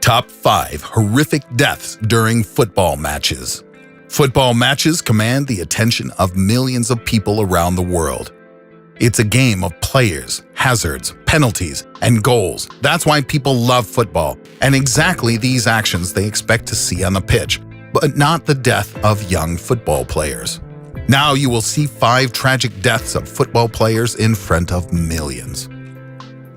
Top 5 horrific deaths during football matches. Football matches command the attention of millions of people around the world. It's a game of players, hazards, penalties, and goals. That's why people love football, and exactly these actions they expect to see on the pitch, but not the death of young football players. Now you will see 5 tragic deaths of football players in front of millions.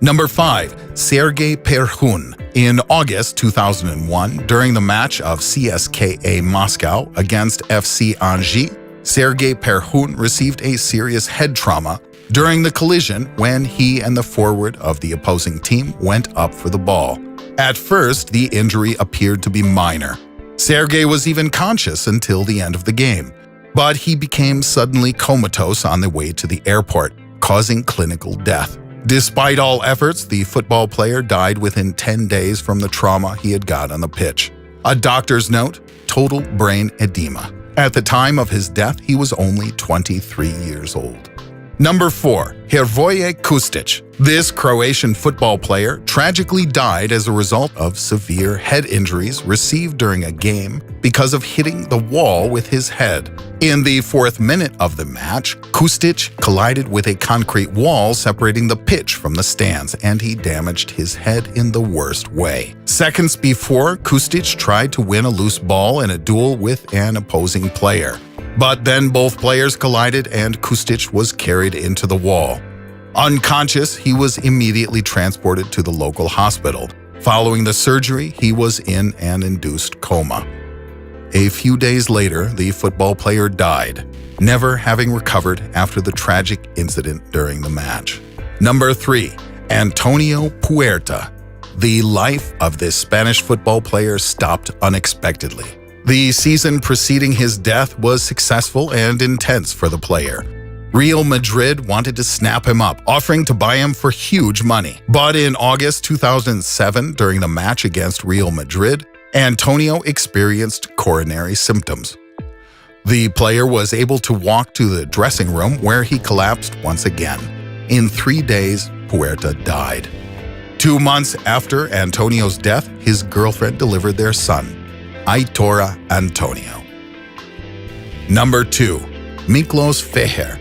Number 5. Sergei Perhun. In August 2001, during the match of CSKA Moscow against FC Angers, Sergei Perhun received a serious head trauma during the collision when he and the forward of the opposing team went up for the ball. At first, the injury appeared to be minor. Sergei was even conscious until the end of the game, but he became suddenly comatose on the way to the airport, causing clinical death. Despite all efforts, the football player died within 10 days from the trauma he had got on the pitch. A doctor's note: total brain edema. At the time of his death, he was only 23 years old. Number 4. Hrvoje Kustic. This Croatian football player tragically died as a result of severe head injuries received during a game because of hitting the wall with his head. In the 4th minute of the match, Kustic collided with a concrete wall separating the pitch from the stands, and he damaged his head in the worst way. Seconds before, Kustic tried to win a loose ball in a duel with an opposing player. But then both players collided and Kustic was carried into the wall. Unconscious, he was immediately transported to the local hospital. Following the surgery, he was in an induced coma. A few days later, the football player died, never having recovered after the tragic incident during the match. Number 3. Antonio Puerta. The life of this Spanish football player stopped unexpectedly. The season preceding his death was successful and intense for the player. Real Madrid wanted to snap him up, offering to buy him for huge money. But in August 2007, during the match against Real Madrid, Antonio experienced coronary symptoms. The player was able to walk to the dressing room where he collapsed once again. In 3 days, Puerta died. 2 months after Antonio's death, his girlfriend delivered their son, Aitora Antonio. Number 2. Miklos Feher.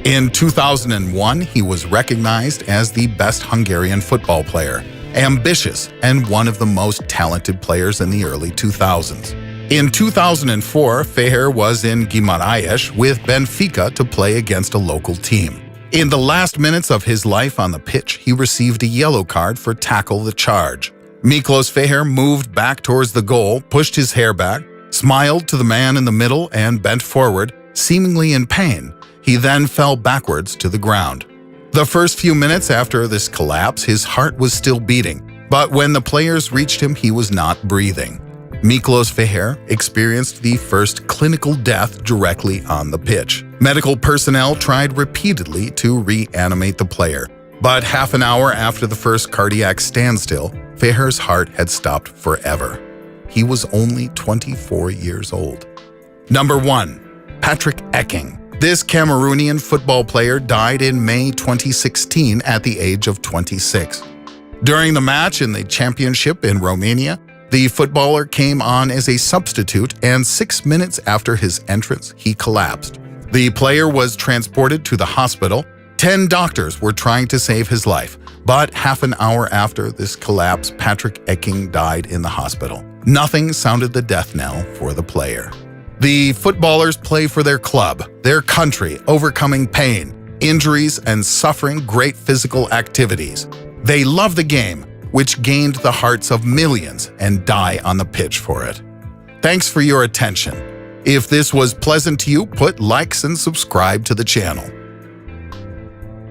In 2001, he was recognized as the best Hungarian football player, ambitious, and one of the most talented players in the early 2000s. In 2004, Feher was in Guimarães with Benfica to play against a local team. In the last minutes of his life on the pitch, he received a yellow card for tackle the charge. Miklos Feher moved back towards the goal, pushed his hair back, smiled to the man in the middle, and bent forward, seemingly in pain. He then fell backwards to the ground. The first few minutes after this collapse, his heart was still beating, but when the players reached him, he was not breathing. Miklos Feher experienced the first clinical death directly on the pitch. Medical personnel tried repeatedly to reanimate the player, but half an hour after the first cardiac standstill, Feher's heart had stopped forever. He was only 24 years old. Number 1. Patrick Ecking. This Cameroonian football player died in May 2016 at the age of 26. During the match in the championship in Romania, the footballer came on as a substitute, and 6 minutes after his entrance, he collapsed. The player was transported to the hospital. 10 doctors were trying to save his life, but half an hour after this collapse, Patrick Ecking died in the hospital. Nothing sounded the death knell for the player. The footballers play for their club, their country, overcoming pain, injuries, and suffering great physical activities. They love the game, which gained the hearts of millions, and die on the pitch for it. Thanks for your attention. If this was pleasant to you, put likes and subscribe to the channel.